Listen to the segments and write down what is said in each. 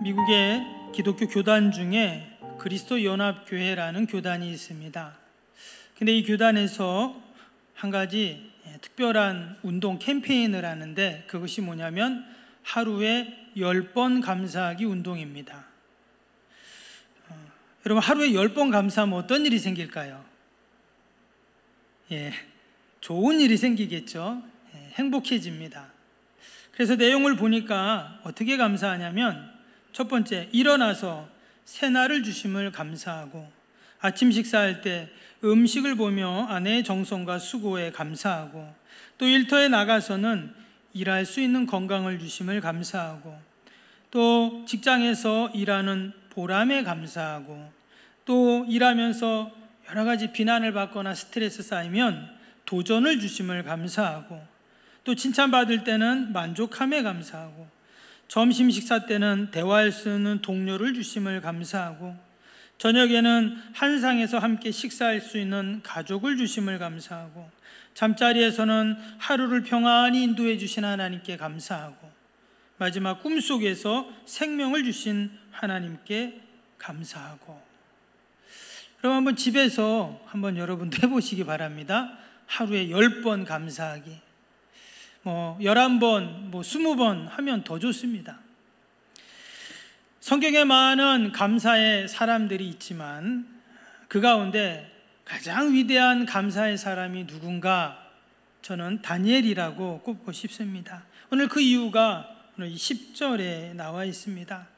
미국의 기독교 교단 중에 그리스도 연합교회라는 교단이 있습니다. 근데 이 교단에서 한 가지 특별한 운동 캠페인을 하는데, 그것이 뭐냐면 하루에 10번 감사하기 운동입니다. 여러분, 하루에 10번 감사하면 어떤 일이 생길까요? 좋은 일이 생기겠죠. 행복해집니다. 그래서 내용을 보니까 어떻게 감사하냐면, 첫 번째, 일어나서 새날을 주심을 감사하고, 아침 식사할 때 음식을 보며 아내의 정성과 수고에 감사하고, 또 일터에 나가서는 일할 수 있는 건강을 주심을 감사하고, 또 직장에서 일하는 보람에 감사하고, 또 일하면서 여러 가지 비난을 받거나 스트레스 쌓이면 도전을 주심을 감사하고, 또 칭찬받을 때는 만족함에 감사하고, 점심 식사 때는 대화할 수 있는 동료를 주심을 감사하고, 저녁에는 한 상에서 함께 식사할 수 있는 가족을 주심을 감사하고, 잠자리에서는 하루를 평안히 인도해 주신 하나님께 감사하고, 마지막 꿈속에서 생명을 주신 하나님께 감사하고. 그럼 한번 집에서 한번 여러분도 해보시기 바랍니다. 하루에 10번 감사하기. 11번, 20번 하면 더 좋습니다. 성경에 많은 감사의 사람들이 있지만 그 가운데 가장 위대한 감사의 사람이 누군가? 저는 다니엘이라고 꼽고 싶습니다. 오늘 그 이유가 오늘 10절에 나와 있습니다.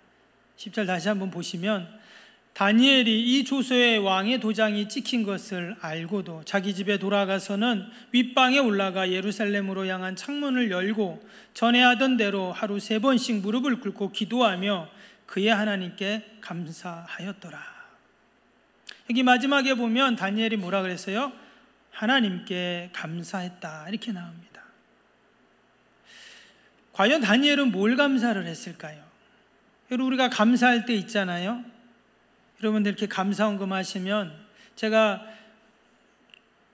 10절 다시 한번 보시면, 다니엘이 이 조서에 왕의 도장이 찍힌 것을 알고도 자기 집에 돌아가서는 윗방에 올라가 예루살렘으로 향한 창문을 열고 전에 하던 대로 하루 3번씩 무릎을 꿇고 기도하며 그의 하나님께 감사하였더라. 여기 마지막에 보면 다니엘이 뭐라 그랬어요? 하나님께 감사했다, 이렇게 나옵니다. 과연 다니엘은 뭘 감사를 했을까요? 여러분, 우리가 감사할 때 있잖아요. 여러분들 이렇게 감사헌금 하시면 제가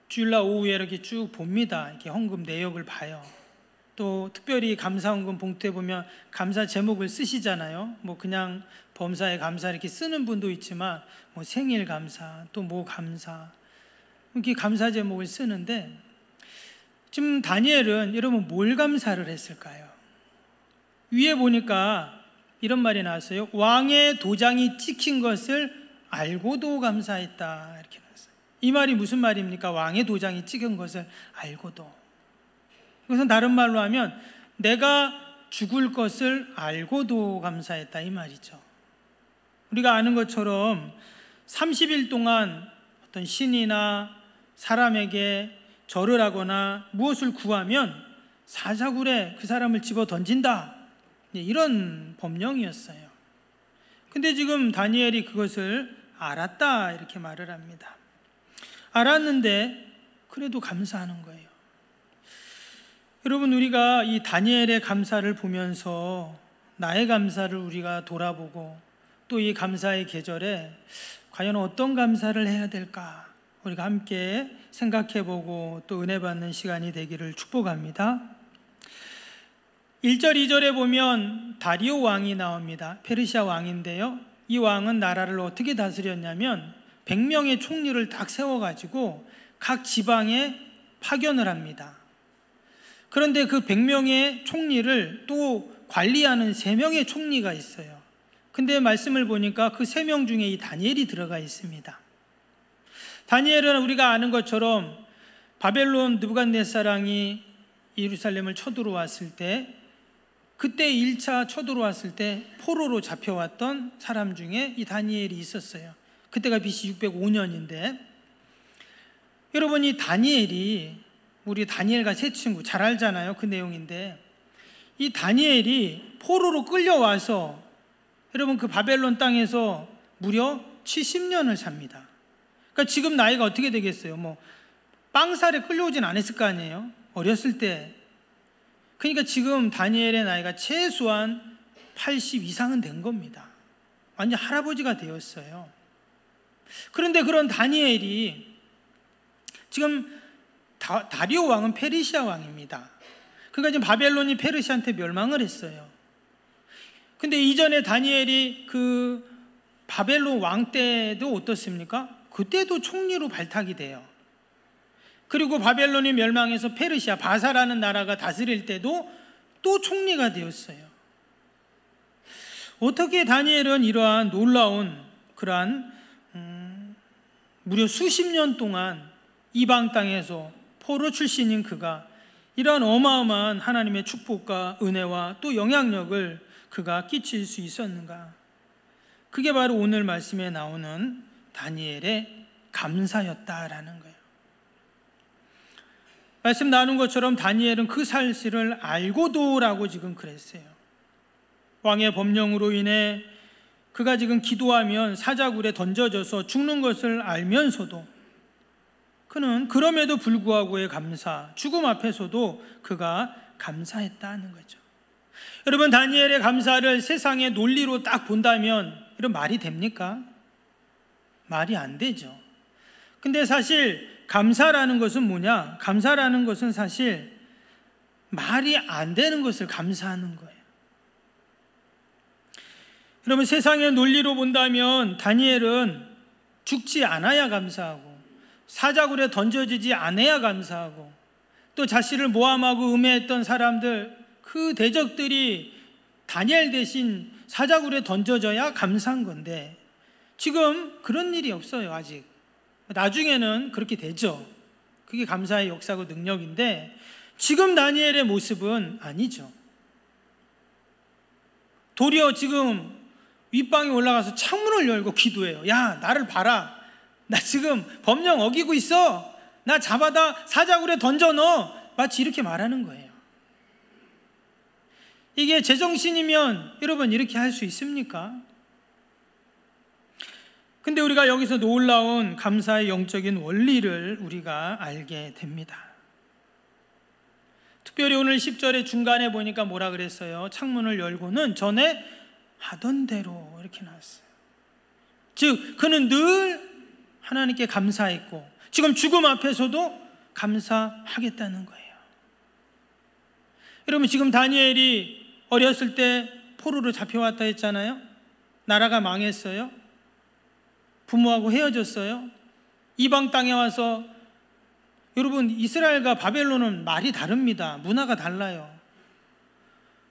주일날 오후에 이렇게 쭉 봅니다. 이렇게 헌금 내역을 봐요. 또 특별히 감사헌금 봉투에 보면 감사 제목을 쓰시잖아요. 그냥 범사에 감사 이렇게 쓰는 분도 있지만, 생일 감사, 또 감사, 이렇게 감사 제목을 쓰는데, 지금 다니엘은 여러분 뭘 감사를 했을까요? 위에 보니까 이런 말이 나왔어요. 왕의 도장이 찍힌 것을 알고도 감사했다, 이렇게 나왔어요. 이 말이 무슨 말입니까? 왕의 도장이 찍은 것을 알고도. 이것은 다른 말로 하면 내가 죽을 것을 알고도 감사했다, 이 말이죠. 우리가 아는 것처럼 30일 동안 어떤 신이나 사람에게 절을 하거나 무엇을 구하면 사자굴에 그 사람을 집어 던진다, 이런 법령이었어요. 근데 지금 다니엘이 그것을 알았다, 이렇게 말을 합니다. 알았는데 그래도 감사하는 거예요. 여러분, 우리가 이 다니엘의 감사를 보면서 나의 감사를 우리가 돌아보고, 또 이 감사의 계절에 과연 어떤 감사를 해야 될까, 우리가 함께 생각해보고 또 은혜 받는 시간이 되기를 축복합니다. 1절, 2절에 보면 다리오 왕이 나옵니다. 페르시아 왕인데요, 이 왕은 나라를 어떻게 다스렸냐면 100명의 총리를 딱 세워가지고 각 지방에 파견을 합니다. 그런데 그 100명의 총리를 또 관리하는 3명의 총리가 있어요. 근데 말씀을 보니까 그 3명 중에 이 다니엘이 들어가 있습니다. 다니엘은 우리가 아는 것처럼 바벨론 느부갓네살왕이 예루살렘을 쳐들어왔을 때, 그때 1차 쳐들어왔을 때 포로로 잡혀왔던 사람 중에 이 다니엘이 있었어요. 그때가 BC 605년인데, 여러분, 이 다니엘이, 우리 다니엘과 세 친구 잘 알잖아요. 그 내용인데, 이 다니엘이 포로로 끌려와서 여러분 그 바벨론 땅에서 무려 70년을 삽니다. 그러니까 지금 나이가 어떻게 되겠어요? 빵살에 끌려오진 않았을 거 아니에요? 어렸을 때. 그러니까 지금 다니엘의 나이가 최소한 80 이상은 된 겁니다. 완전 할아버지가 되었어요. 그런데 그런 다니엘이 지금 다리오 왕은 페르시아 왕입니다. 그러니까 지금 바벨론이 페르시아한테 멸망을 했어요. 근데 이전에 다니엘이 그 바벨론 왕 때도 어떻습니까? 그때도 총리로 발탁이 돼요. 그리고 바벨론이 멸망해서 페르시아 바사라는 나라가 다스릴 때도 또 총리가 되었어요. 어떻게 다니엘은 이러한 놀라운 그러한 무려 수십 년 동안 이방 땅에서 포로 출신인 그가 이러한 어마어마한 하나님의 축복과 은혜와 또 영향력을 그가 끼칠 수 있었는가? 그게 바로 오늘 말씀에 나오는 다니엘의 감사였다라는 거예요. 말씀 나눈 것처럼 다니엘은 그 사실을 알고도라고 지금 그랬어요. 왕의 법령으로 인해 그가 지금 기도하면 사자굴에 던져져서 죽는 것을 알면서도 그는 그럼에도 불구하고의 감사, 죽음 앞에서도 그가 감사했다는 거죠. 여러분, 다니엘의 감사를 세상의 논리로 딱 본다면 이런 말이 됩니까? 말이 안 되죠. 근데 사실 감사라는 것은 뭐냐? 감사라는 것은 사실 말이 안 되는 것을 감사하는 거예요. 여러분, 세상의 논리로 본다면 다니엘은 죽지 않아야 감사하고 사자굴에 던져지지 않아야 감사하고 또 자신을 모함하고 음해했던 사람들, 그 대적들이 다니엘 대신 사자굴에 던져져야 감사한 건데 지금 그런 일이 없어요. 아직. 나중에는 그렇게 되죠. 그게 감사의 역사고 능력인데 지금 다니엘의 모습은 아니죠. 도리어 지금 윗방에 올라가서 창문을 열고 기도해요. 야, 나를 봐라. 나 지금 법령 어기고 있어. 나 잡아다 사자굴에 던져 넣어. 마치 이렇게 말하는 거예요. 이게 제정신이면 여러분 이렇게 할 수 있습니까? 근데 우리가 여기서 놀라운 감사의 영적인 원리를 우리가 알게 됩니다. 특별히 오늘 10절의 중간에 보니까 뭐라 그랬어요? 창문을 열고는 전에 하던 대로 이렇게 나왔어요. 즉 그는 늘 하나님께 감사했고 지금 죽음 앞에서도 감사하겠다는 거예요. 여러분, 지금 다니엘이 어렸을 때 포로로 잡혀왔다 했잖아요. 나라가 망했어요. 부모하고 헤어졌어요. 이방 땅에 와서, 여러분, 이스라엘과 바벨론은 말이 다릅니다. 문화가 달라요.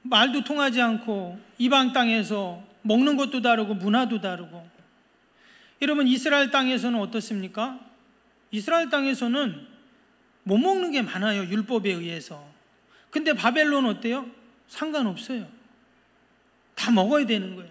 말도 통하지 않고 이방 땅에서 먹는 것도 다르고 문화도 다르고. 여러분, 이스라엘 땅에서는 어떻습니까? 이스라엘 땅에서는 못 먹는 게 많아요. 율법에 의해서. 근데 바벨론은 어때요? 상관없어요. 다 먹어야 되는 거예요.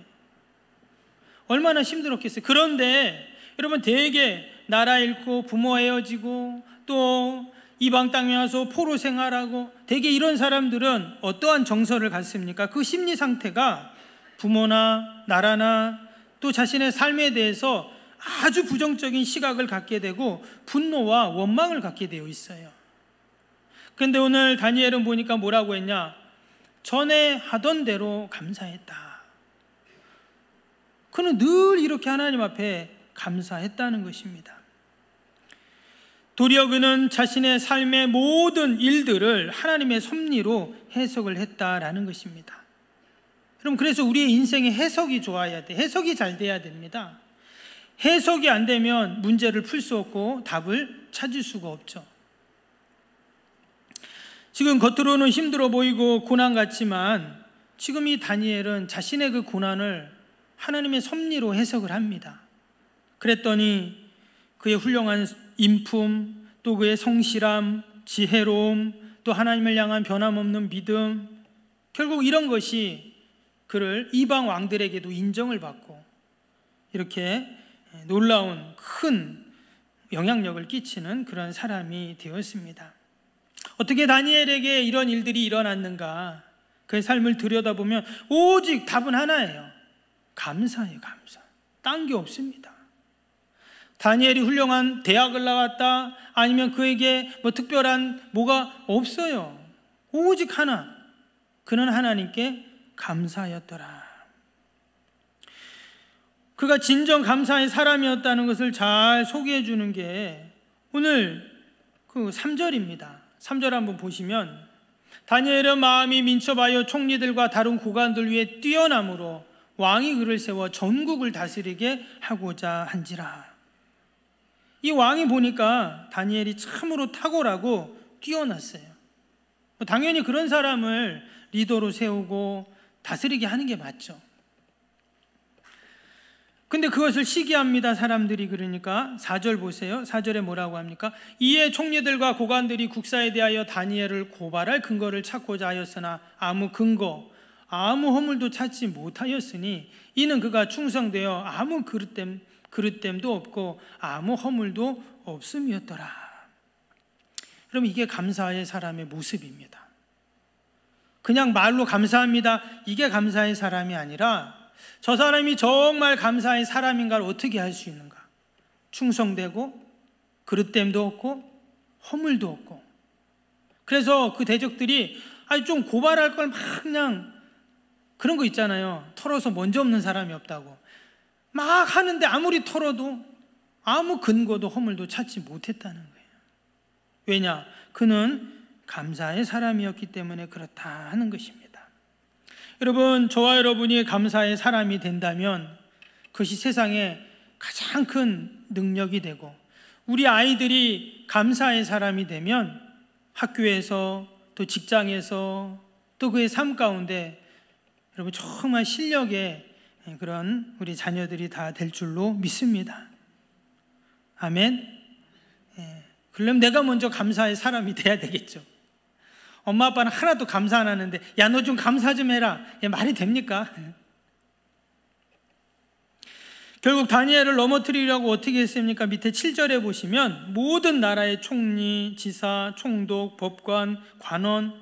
얼마나 힘들었겠어요. 그런데 여러분, 되게 나라 잃고 부모 헤어지고 또 이방 땅에 와서 포로 생활하고 되게 이런 사람들은 어떠한 정서를 갖습니까? 그 심리 상태가 부모나 나라나 또 자신의 삶에 대해서 아주 부정적인 시각을 갖게 되고 분노와 원망을 갖게 되어 있어요. 그런데 오늘 다니엘은 보니까 뭐라고 했냐? 전에 하던 대로 감사했다. 그는 늘 이렇게 하나님 앞에 감사했다는 것입니다. 도리어 그는 자신의 삶의 모든 일들을 하나님의 섭리로 해석을 했다라는 것입니다. 여러분, 그래서 우리의 인생의 해석이 좋아야 돼. 해석이 잘 돼야 됩니다. 해석이 안 되면 문제를 풀 수 없고 답을 찾을 수가 없죠. 지금 겉으로는 힘들어 보이고 고난 같지만 지금 이 다니엘은 자신의 그 고난을 하나님의 섭리로 해석을 합니다. 그랬더니 그의 훌륭한 인품, 또 그의 성실함, 지혜로움, 또 하나님을 향한 변함없는 믿음, 결국 이런 것이 그를 이방 왕들에게도 인정을 받고 이렇게 놀라운 큰 영향력을 끼치는 그런 사람이 되었습니다. 어떻게 다니엘에게 이런 일들이 일어났는가? 그의 삶을 들여다보면 오직 답은 하나예요. 감사예요. 감사. 딴 게 없습니다. 다니엘이 훌륭한 대학을 나왔다, 아니면 그에게 뭐 특별한 뭐가 없어요. 오직 하나. 그는 하나님께 감사였더라. 그가 진정 감사의 사람이었다는 것을 잘 소개해 주는 게 오늘 그 3절입니다. 3절 한번 보시면 다니엘은 마음이 민첩하여 총리들과 다른 고관들 위에 뛰어남으로 왕이 그를 세워 전국을 다스리게 하고자 한지라. 이 왕이 보니까 다니엘이 참으로 탁월하고 뛰어났어요. 당연히 그런 사람을 리더로 세우고 다스리게 하는 게 맞죠. 근데 그것을 시기합니다, 사람들이. 그러니까 4절 보세요. 4절에 뭐라고 합니까? 이에 총리들과 고관들이 국사에 대하여 다니엘을 고발할 근거를 찾고자 하였으나 아무 근거, 아무 허물도 찾지 못하였으니 이는 그가 충성되어 아무 그릇됨도 없고 아무 허물도 없음이었더라. 그럼 이게 감사의 사람의 모습입니다. 그냥 말로 감사합니다, 이게 감사의 사람이 아니라 저 사람이 정말 감사의 사람인가를 어떻게 할 수 있는가? 충성되고 그릇됨도 없고 허물도 없고. 그래서 그 대적들이 좀 고발할 걸 막 그냥 그런 거 있잖아요. 털어서 먼저 없는 사람이 없다고 막 하는데 아무리 털어도 아무 근거도 허물도 찾지 못했다는 거예요. 왜냐? 그는 감사의 사람이었기 때문에 그렇다 하는 것입니다. 여러분, 저와 여러분이 감사의 사람이 된다면 그것이 세상에 가장 큰 능력이 되고, 우리 아이들이 감사의 사람이 되면 학교에서 또 직장에서 또 그의 삶 가운데 여러분 정말 실력의 그런 우리 자녀들이 다 될 줄로 믿습니다. 아멘. 그러면 내가 먼저 감사의 사람이 돼야 되겠죠. 엄마 아빠는 하나도 감사 안 하는데 야, 너 좀 감사 좀 해라. 말이 됩니까? 결국 다니엘을 넘어뜨리려고 어떻게 했습니까? 밑에 7절에 보시면 모든 나라의 총리, 지사, 총독, 법관, 관원,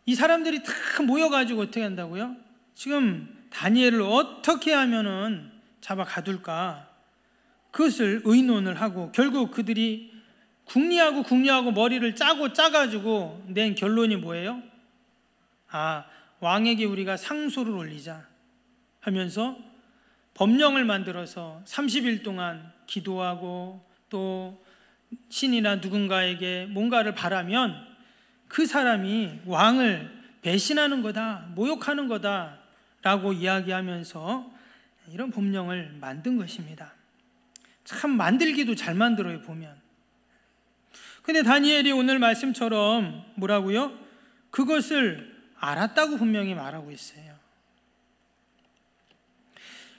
이 사람들이 다 모여가지고 어떻게 한다고요? 지금 다니엘을 어떻게 하면은 잡아 가둘까? 그것을 의논을 하고 결국 그들이 궁리하고 머리를 짜가지고 낸 결론이 뭐예요? 왕에게 우리가 상소를 올리자 하면서 법령을 만들어서 30일 동안 기도하고 또 신이나 누군가에게 뭔가를 바라면 그 사람이 왕을 배신하는 거다, 모욕하는 거다 라고 이야기하면서 이런 법령을 만든 것입니다. 참 만들기도 잘 만들어요, 보면. 근데 다니엘이 오늘 말씀처럼 뭐라고요? 그것을 알았다고 분명히 말하고 있어요.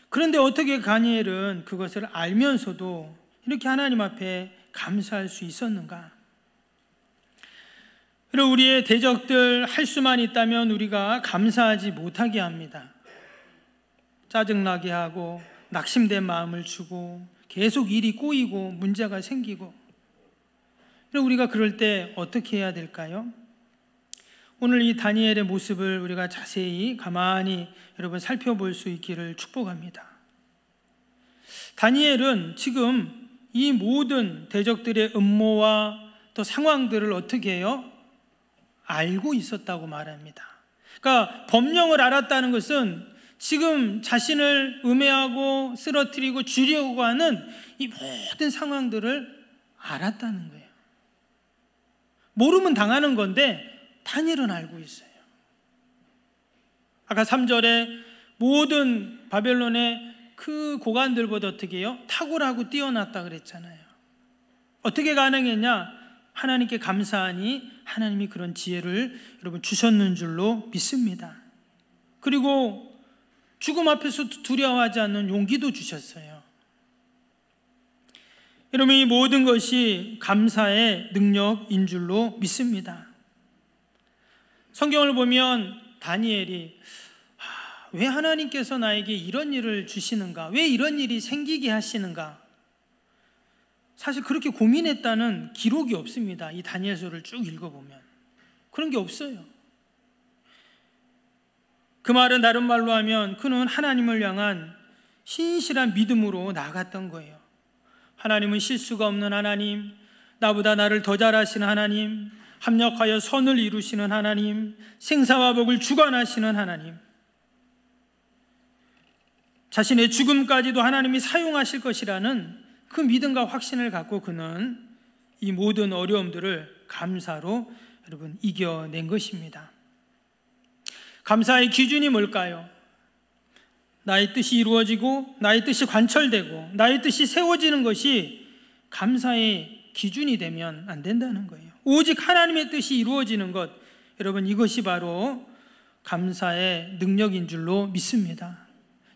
그런데 어떻게 다니엘은 그것을 알면서도 이렇게 하나님 앞에 감사할 수 있었는가? 그리고 우리의 대적들 할 수만 있다면 우리가 감사하지 못하게 합니다. 짜증나게 하고 낙심된 마음을 주고 계속 일이 꼬이고 문제가 생기고. 우리가 그럴 때 어떻게 해야 될까요? 오늘 이 다니엘의 모습을 우리가 자세히 가만히 여러분 살펴볼 수 있기를 축복합니다. 다니엘은 지금 이 모든 대적들의 음모와 또 상황들을 어떻게 해요? 알고 있었다고 말합니다. 그러니까 법령을 알았다는 것은 지금 자신을 음해하고 쓰러뜨리고 죽이려고 하는 이 모든 상황들을 알았다는 거예요. 모르면 당하는 건데 다니엘은 알고 있어요. 아까 3절에 모든 바벨론의 그 고관들보다 어떻게 해요? 탁월하고 뛰어났다 그랬잖아요. 어떻게 가능했냐? 하나님께 감사하니 하나님이 그런 지혜를 여러분 주셨는 줄로 믿습니다. 그리고 죽음 앞에서 두려워하지 않는 용기도 주셨어요. 여러분, 이 모든 것이 감사의 능력인 줄로 믿습니다. 성경을 보면 다니엘이 왜 하나님께서 나에게 이런 일을 주시는가? 왜 이런 일이 생기게 하시는가? 사실 그렇게 고민했다는 기록이 없습니다. 이 다니엘서를 쭉 읽어보면 그런 게 없어요. 그 말은 다른 말로 하면 그는 하나님을 향한 신실한 믿음으로 나아갔던 거예요. 하나님은 실수가 없는 하나님, 나보다 나를 더 잘하시는 하나님, 합력하여 선을 이루시는 하나님, 생사와 복을 주관하시는 하나님, 자신의 죽음까지도 하나님이 사용하실 것이라는 그 믿음과 확신을 갖고 그는 이 모든 어려움들을 감사로 여러분 이겨낸 것입니다. 감사의 기준이 뭘까요? 나의 뜻이 이루어지고 나의 뜻이 관철되고 나의 뜻이 세워지는 것이 감사의 기준이 되면 안 된다는 거예요. 오직 하나님의 뜻이 이루어지는 것, 여러분 이것이 바로 감사의 능력인 줄로 믿습니다.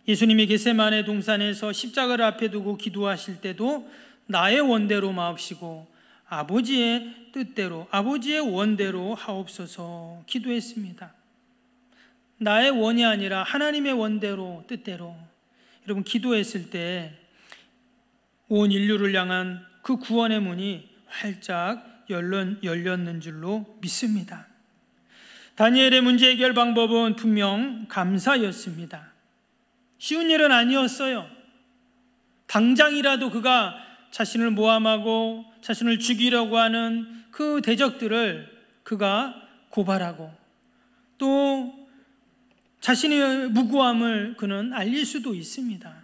예수님이 겟세마네 동산에서 십자가를 앞에 두고 기도하실 때도 나의 원대로 마옵시고 아버지의 뜻대로, 아버지의 원대로 하옵소서 기도했습니다. 나의 원이 아니라 하나님의 원대로, 뜻대로. 여러분 기도했을 때 온 인류를 향한 그 구원의 문이 활짝 열렸는 줄로 믿습니다. 다니엘의 문제 해결 방법은 분명 감사였습니다. 쉬운 일은 아니었어요. 당장이라도 그가 자신을 모함하고 자신을 죽이려고 하는 그 대적들을 그가 고발하고 또 자신의 무고함을 그는 알릴 수도 있습니다.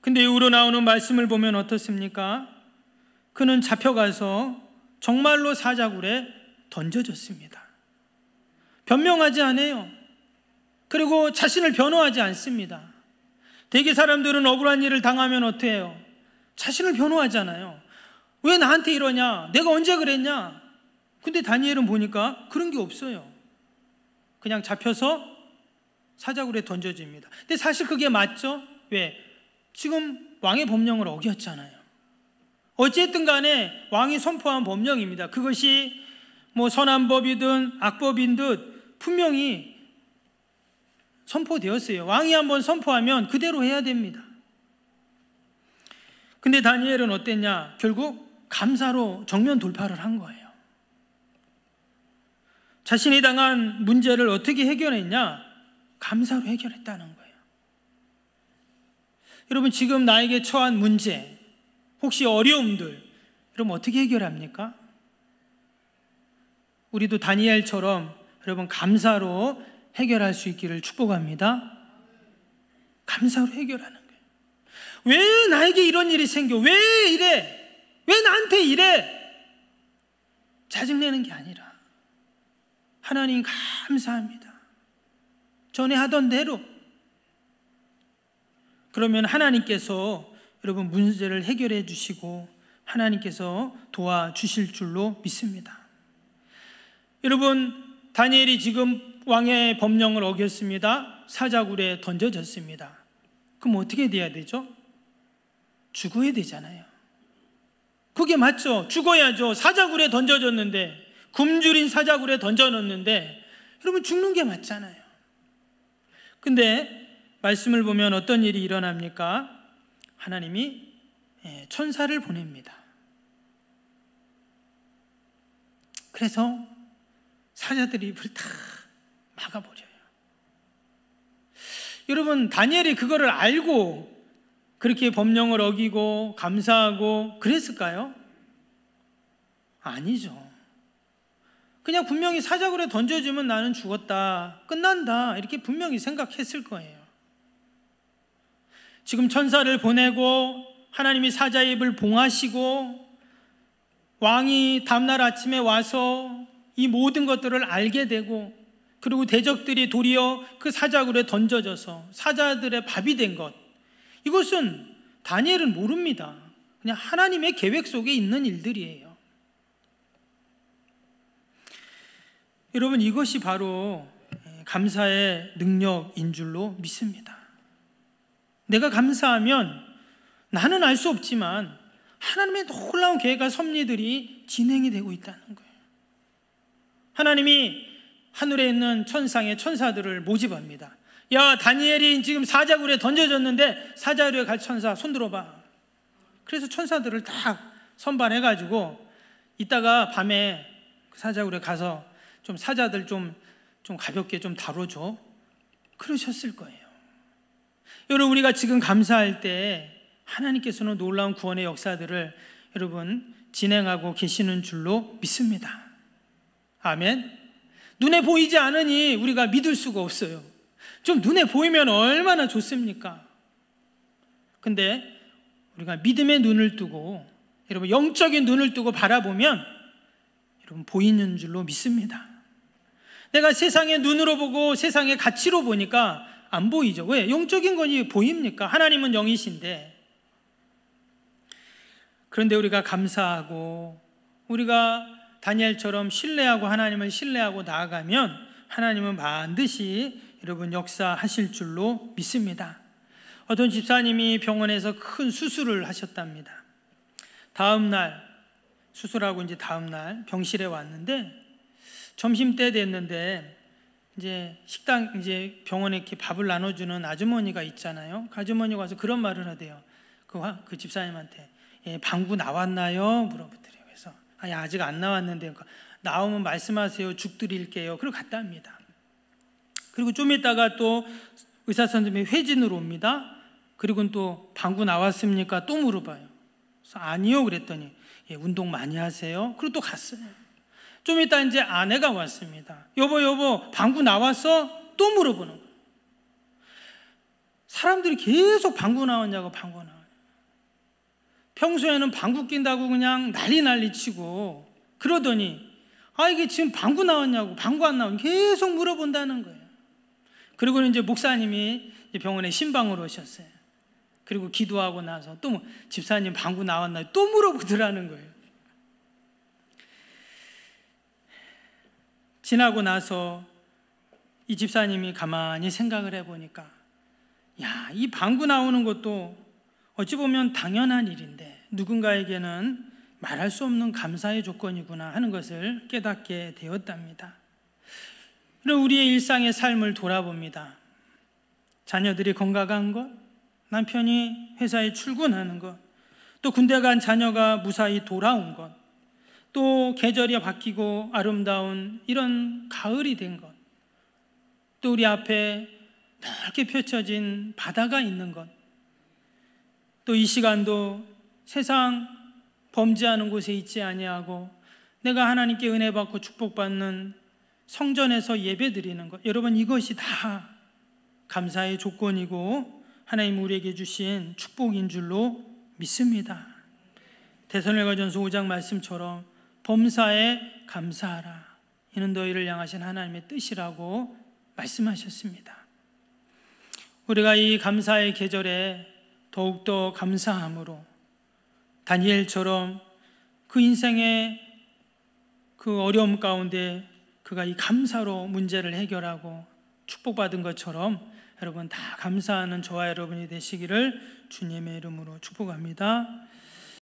근데 이후로 나오는 말씀을 보면 어떻습니까? 그는 잡혀가서 정말로 사자굴에 던져졌습니다. 변명하지 않아요. 그리고 자신을 변호하지 않습니다. 대개 사람들은 억울한 일을 당하면 어떻게 해요? 자신을 변호하잖아요. 왜 나한테 이러냐? 내가 언제 그랬냐? 근데 다니엘은 보니까 그런 게 없어요. 그냥 잡혀서 사자굴에 던져집니다. 근데 사실 그게 맞죠? 왜? 지금 왕의 법령을 어겼잖아요. 어쨌든 간에 왕이 선포한 법령입니다. 그것이 뭐 선한 법이든 악법인 듯 분명히 선포되었어요. 왕이 한번 선포하면 그대로 해야 됩니다. 근데 다니엘은 어땠냐? 결국 감사로 정면 돌파를 한 거예요. 자신이 당한 문제를 어떻게 해결했냐? 감사로 해결했다는 거예요. 여러분 지금 나에게 처한 문제, 혹시 어려움들, 여러분 어떻게 해결합니까? 우리도 다니엘처럼 여러분 감사로 해결할 수 있기를 축복합니다. 감사로 해결하는 거예요. 왜 나에게 이런 일이 생겨? 왜 이래? 왜 나한테 이래? 짜증내는 게 아니라 하나님 감사합니다. 전에 하던 대로. 그러면 하나님께서 여러분 문제를 해결해 주시고 하나님께서 도와주실 줄로 믿습니다. 여러분 다니엘이 지금 왕의 법령을 어겼습니다. 사자굴에 던져졌습니다. 그럼 어떻게 돼야 되죠? 죽어야 되잖아요. 그게 맞죠? 죽어야죠. 사자굴에 던져졌는데, 굶주린 사자굴에 던져놓는데 여러분 죽는 게 맞잖아요. 근데 말씀을 보면 어떤 일이 일어납니까? 하나님이 천사를 보냅니다. 그래서 사자들이 입을 다 막아버려요. 여러분 다니엘이 그거를 알고 그렇게 법령을 어기고 감사하고 그랬을까요? 아니죠. 그냥 분명히 사자굴에 던져주면 나는 죽었다, 끝난다 이렇게 분명히 생각했을 거예요. 지금 천사를 보내고 하나님이 사자의 입을 봉하시고 왕이 다음날 아침에 와서 이 모든 것들을 알게 되고 그리고 대적들이 도리어 그 사자굴에 던져져서 사자들의 밥이 된 것, 이것은 다니엘은 모릅니다. 그냥 하나님의 계획 속에 있는 일들이에요. 여러분 이것이 바로 감사의 능력인 줄로 믿습니다. 내가 감사하면 나는 알 수 없지만 하나님의 놀라운 계획과 섭리들이 진행이 되고 있다는 거예요. 하나님이 하늘에 있는 천상의 천사들을 모집합니다. 야, 다니엘이 지금 사자굴에 던져졌는데 사자굴에 갈 천사 손 들어봐. 그래서 천사들을 딱 선발해가지고 이따가 밤에 사자굴에 가서 좀 사자들 좀 가볍게 좀 다뤄줘. 그러셨을 거예요. 여러분 우리가 지금 감사할 때 하나님께서는 놀라운 구원의 역사들을 여러분 진행하고 계시는 줄로 믿습니다. 아멘. 눈에 보이지 않으니 우리가 믿을 수가 없어요. 좀 눈에 보이면 얼마나 좋습니까? 근데 우리가 믿음의 눈을 뜨고 여러분 영적인 눈을 뜨고 바라보면 여러분 보이는 줄로 믿습니다. 내가 세상의 눈으로 보고 세상의 가치로 보니까 안 보이죠. 왜? 영적인 것이 보입니까? 하나님은 영이신데. 그런데 우리가 감사하고 우리가 다니엘처럼 신뢰하고 하나님을 신뢰하고 나아가면 하나님은 반드시 여러분 역사하실 줄로 믿습니다. 어떤 집사님이 병원에서 큰 수술을 하셨답니다. 다음 날 수술하고 이제 다음 날 병실에 왔는데 점심때 됐는데 이제 식당 이제 병원에 이렇게 밥을 나눠주는 아주머니가 있잖아요. 그 아주머니가 와서 그런 말을 하대요. 그 집사님한테 방구 나왔나요? 물어보더래요. 그래서 아직 안 나왔는데 나오면 말씀하세요. 죽 드릴게요. 그리고 갔답니다. 그리고 좀 있다가 또 의사 선생님이 회진으로 옵니다. 그리고 또 방구 나왔습니까? 또 물어봐요. 그래서 아니요 그랬더니 운동 많이 하세요? 그리고 또 갔어요. 좀 이따 이제 아내가 왔습니다. 여보 방구 나왔어? 또 물어보는 거예요. 사람들이 계속 방구 나왔냐고 방구 나와요. 평소에는 방구 낀다고 그냥 난리 치고 그러더니 이게 지금 방구 나왔냐고 방구 안 나오냐고 계속 물어본다는 거예요. 그리고 이제 목사님이 병원에 신방으로 오셨어요. 그리고 기도하고 나서 또 집사님 방구 나왔나요? 또 물어보더라는 거예요. 지나고 나서 이 집사님이 가만히 생각을 해보니까 이 방구 나오는 것도 어찌 보면 당연한 일인데 누군가에게는 말할 수 없는 감사의 조건이구나 하는 것을 깨닫게 되었답니다. 그럼 우리의 일상의 삶을 돌아봅니다. 자녀들이 건강한 것, 남편이 회사에 출근하는 것, 또 군대 간 자녀가 무사히 돌아온 것, 또 계절이 바뀌고 아름다운 이런 가을이 된 것, 또 우리 앞에 넓게 펼쳐진 바다가 있는 것, 또 이 시간도 세상 범죄하는 곳에 있지 아니하고 내가 하나님께 은혜 받고 축복받는 성전에서 예배 드리는 것, 여러분 이것이 다 감사의 조건이고 하나님 우리에게 주신 축복인 줄로 믿습니다. 데살로니가전서 5장 말씀처럼 범사에 감사하라. 이는 너희를 향하신 하나님의 뜻이라고 말씀하셨습니다. 우리가 이 감사의 계절에 더욱더 감사함으로 다니엘처럼 그 인생의 그 어려움 가운데 그가 이 감사로 문제를 해결하고 축복받은 것처럼 여러분 다 감사하는 저와 여러분이 되시기를 주님의 이름으로 축복합니다.